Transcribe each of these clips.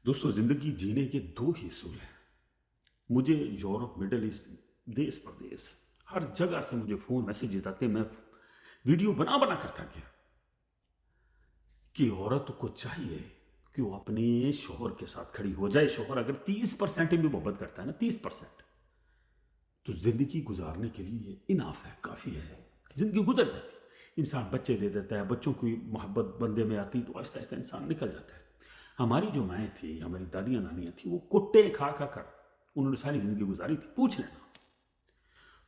दोस्तों, ज़िंदगी जीने के दो ही असूल हैं। मुझे यूरोप, मिडल ईस्ट, देश परदेश हर जगह से मुझे फ़ोन मैसेजेस आते हैं। मैं वीडियो बना बना कर थक गया कि औरत को चाहिए कि वो अपने शोहर के साथ खड़ी हो जाए। शोहर अगर 30% भी मोहब्बत करता है ना, 30%, तो ज़िंदगी गुजारने के लिए ये इनाफ है, काफ़ी है। ज़िंदगी गुजर जाती है। इंसान बच्चे दे देता है, बच्चों की मोहब्बत बंदे में आती तो आहिस्ता आहिस्ता इंसान निकल जाता है। हमारी जो माएँ थी, हमारी दादियाँ नानियाँ थी, वो कुट्टे खा खा कर उन्होंने सारी ज़िंदगी गुजारी थी, पूछ लेना।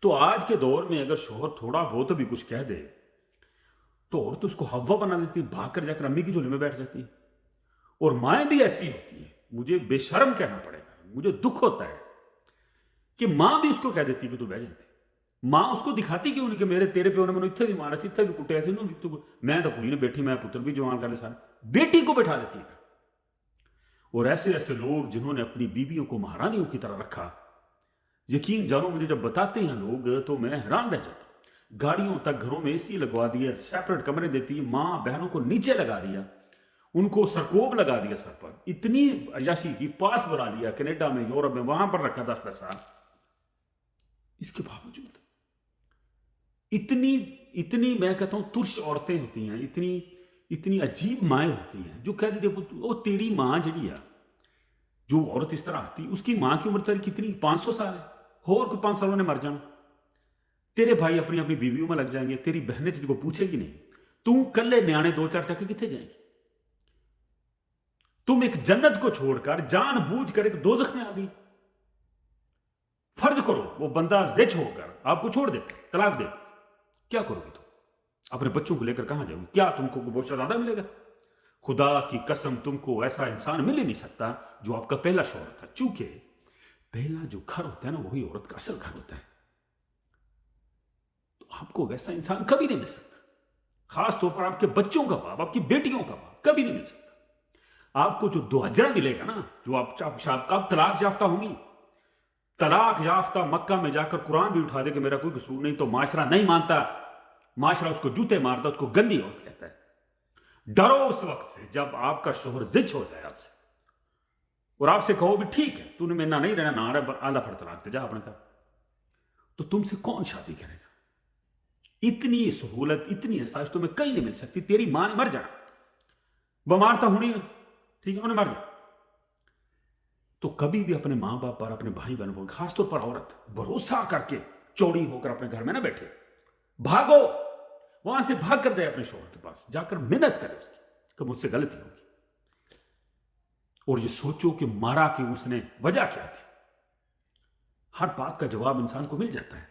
तो आज के दौर में अगर शोहर थोड़ा बहुत भी कुछ कह दे तो औरत उसको हव्वा बना देती है, भाग कर जाकर अम्मी की झोली में बैठ जाती है। और माएँ भी ऐसी होती हैं, मुझे बेशर्म कहना पड़ेगा, मुझे दुख होता है कि माँ भी उसको कह देती है कि तू बह जाती। माँ उसको दिखाती क्यों नहीं कि मेरे तेरे प्यो ने मैंने इत्थे भी मारा सी, इत्थे भी कुट्टिया सी, मैं तो कुड़ी ने बैठी, मैं पुत्र भी जवान कर ले सारे। बेटी को बैठा देती है। और ऐसे ऐसे लोग जिन्होंने अपनी बीवियों को महारानियों की तरह रखा, यकीन जानो मुझे जब बताते हैं लोग तो मैं हैरान रह जाता हूं। गाड़ियों तक, घरों में एसी लगवा दिया, सेपरेट कमरे देती है, माँ बहनों को नीचे लगा दिया, उनको सरकोब लगा दिया सर पर, इतनी अयाशी की, पास बना लिया कनाडा में, यूरोप में, वहां पर रखा 10-10 साल। इसके बावजूद इतनी इतनी मैं कहता हूं तुर्श औरतें होती हैं, इतनी इतनी अजीब माएँ होती हैं जो कह देती है वो तेरी माँ जड़ी है। जो औरत इस तरह आती, उसकी माँ की उम्र तेरी कितनी, 500 साल है, और कोई 5 सालों ने मर जाना। तेरे भाई अपनी अपनी बीवियों में लग जाएंगे, तेरी बहनें तुझको पूछेगी नहीं, तू कल्ले न्याणे 2-4 चक्के कितने जाएगी। तुम एक जन्नत को छोड़कर जानबूझकर एक दोजख में आ गई। फर्ज करो वो बंदा जिच होकर आपको छोड़ देता, तलाक देता, क्या करोगी तुम? अपने बच्चों को लेकर कहां जाओगे? क्या तुमको वो शहजादा मिलेगा? खुदा की कसम, तुमको ऐसा इंसान मिल ही नहीं सकता जो आपका पहला शौहर था। चूंकि पहला जो घर होता है ना, वही औरत का असल घर होता है। तो आपको वैसा इंसान कभी नहीं मिल सकता। खास तौर पर आपके बच्चों का बाप, आपकी बेटियों का बाप कभी नहीं मिल सकता। आपको जो दो हजरा मिलेगा ना, जो आप तलाक याफ्ता होंगी, तलाक याफ्ता मक्का में जाकर कुरान भी उठा दे कि मेरा कोई कसूर नहीं, तो माशरा नहीं मानता, माशरा उसको जूते मारता, उसको गंदी औरत कहता है। डरो उस वक्त से जब आपका शोहर जिच हो जाए आपसे और आपसे कहो भी ठीक है, तूने मेरे ना नहीं रहना, ना रहा, आला फड़ तलाक दे जा अपने का, तो तुमसे कौन शादी करेगा? इतनी सहूलत, इतनी आसाइश तुम्हें कहीं नहीं मिल सकती। तेरी मां ने मर जाना, बीमार तो होनी है, ठीक है, उन्हें मर जाना। तो कभी भी अपने मां बाप पर, अपने भाई बहनों पर, खासतौर पर औरत, भरोसा करके चौड़ी होकर अपने घर में ना बैठे, भागो, वहां से भाग कर जाए अपने शोहर के पास, जाकर मिन्नत करे उसकी कि मुझसे गलती होगी, और ये सोचो कि मारा कि उसने वजह क्या थी। हर बात का जवाब इंसान को मिल जाता है।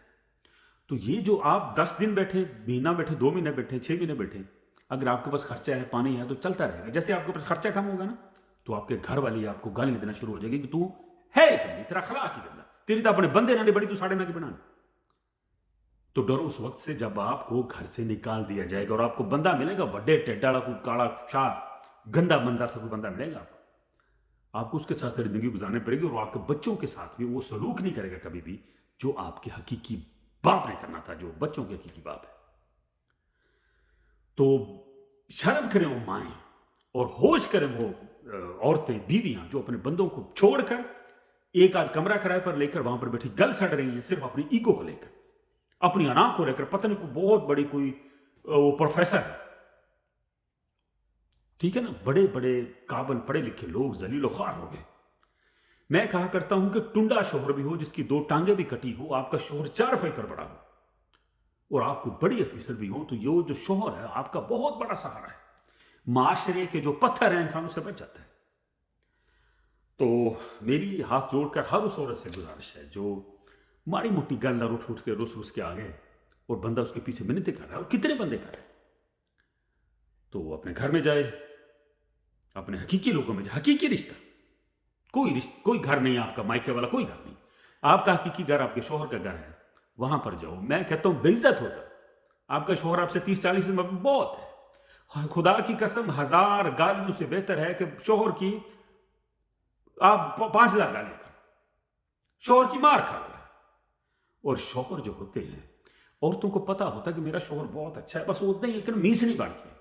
तो ये जो आप 10 दिन बैठे, महीना बैठे, 2 महीने बैठे, 6 महीने बैठे, अगर आपके पास खर्चा है, पानी है, तो चलता रहेगा। जैसे आपके पास खर्चा कम होगा ना, तो आपके घर वाली आपको गालियां देना शुरू हो जाएगी कि तू है इतनी, तेरा अखलाक ही गंदा, तेरी तो अपने बंदे ना बड़ी, तू साढ़े ना की बनाना। तो डरो उस वक्त से जब आपको घर से निकाल दिया जाएगा और आपको बंदा मिलेगा, बड़े टेढ़ा, कोई काला शाह, गंदा मंदा सा कोई बंदा मिलेगा आपको उसके साथ जिंदगी गुजारनी पड़ेगी, और वो आपके बच्चों के साथ भी वो सलूक नहीं करेगा कभी भी जो आपके हकीकी बाप ने करना था, जो बच्चों के हकीकी बाप है। तो शर्म करें वो माएं, और होश करें वो औरतें, बीवियां जो अपने बंदों को छोड़कर एक आध कमरा किराए पर लेकर वहां पर बैठी गल सड़ रही हैं, सिर्फ अपनी ईगो को लेकर, अपनी अना को लेकर। पता नहीं कोई बहुत बड़ी कोई वो प्रोफेसर है, ठीक है ना, बड़े बड़े काबल पढ़े लिखे लोग जलीलो ख्वार हो गए। मैं कहा करता हूं कि टुंडा शोहर भी हो जिसकी 2 टांगे भी कटी हो, आपका शोहर 4 फई पर बड़ा हो, और आप कोई बड़ी अफीसर भी हो, तो ये जो शोहर है आपका बहुत बड़ा सहारा है। माशरे के जो पत्थर हैं, इंसान उससे बच जाता है। तो मेरी हाथ जोड़कर हर उस औरत से गुजारिश है जो माड़ी मोटी गल न उठ उठ के रुस रुस के आ गए, और बंदा उसके पीछे मिन्नतें कर रहा है, और कितने बंदे कर रहे हैं, तो वो अपने घर में जाए, अपने हकीकी लोगों में जाए। हकीकी रिश्ता, कोई घर नहीं आपका मायके वाला, कोई घर नहीं। आपका हकीकी घर आपके शोहर का घर है, वहां पर जाओ। मैं कहता हूं बेइज्जत हो जाओ। आपका शोहर आपसे 30-40 में बहुत है, खुदा की कसम 1000 गालियों से बेहतर है कि शोहर की आप 5000 गालियां खा, शोहर की मार खा लो। और शोहर जो होते हैं, औरतों को पता होता है कि मेरा शोहर बहुत अच्छा है, बस वो उतना ही, मीस नहीं बढ़ के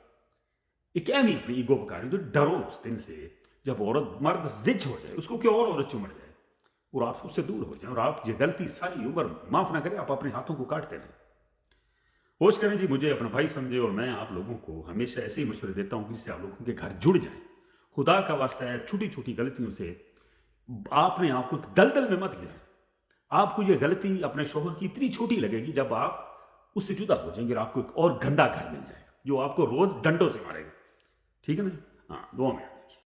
एक अहमी अपनी ईगो पका रही। तो डरो उस दिन से جب عورت مرد زچ ہو جائے، اس کو کوئی اور عورت چمڑ جائے اور آپ اس سے دور ہو جائیں اور آپ یہ غلطی ساری عمر معاف نہ کریں، آپ اپنے ہاتھوں کو کاٹتے رہیں. کوشش کریں جی مجھے اپنا بھائی سمجھے، اور میں آپ لوگوں کو ہمیشہ ایسے ہی مشورے دیتا ہوں کہ اس سے آپ لوگوں کے گھر جڑ جائیں. خدا کا واسطہ ہے، چھوٹی چھوٹی غلطیوں سے آپ نے آپ کو دلدل میں مت گرائیں. آپ کو یہ غلطی اپنے شوہر کی اتنی چھوٹی لگے گی جب آپ اس سے جدا ہو جائیں گے اور آپ کو ایک اور گندا گھر مل جائے گا جو آپ کو روز ڈنڈوں سے مارے گا. ٹھیک ہے نا؟ ہاں، دعا میں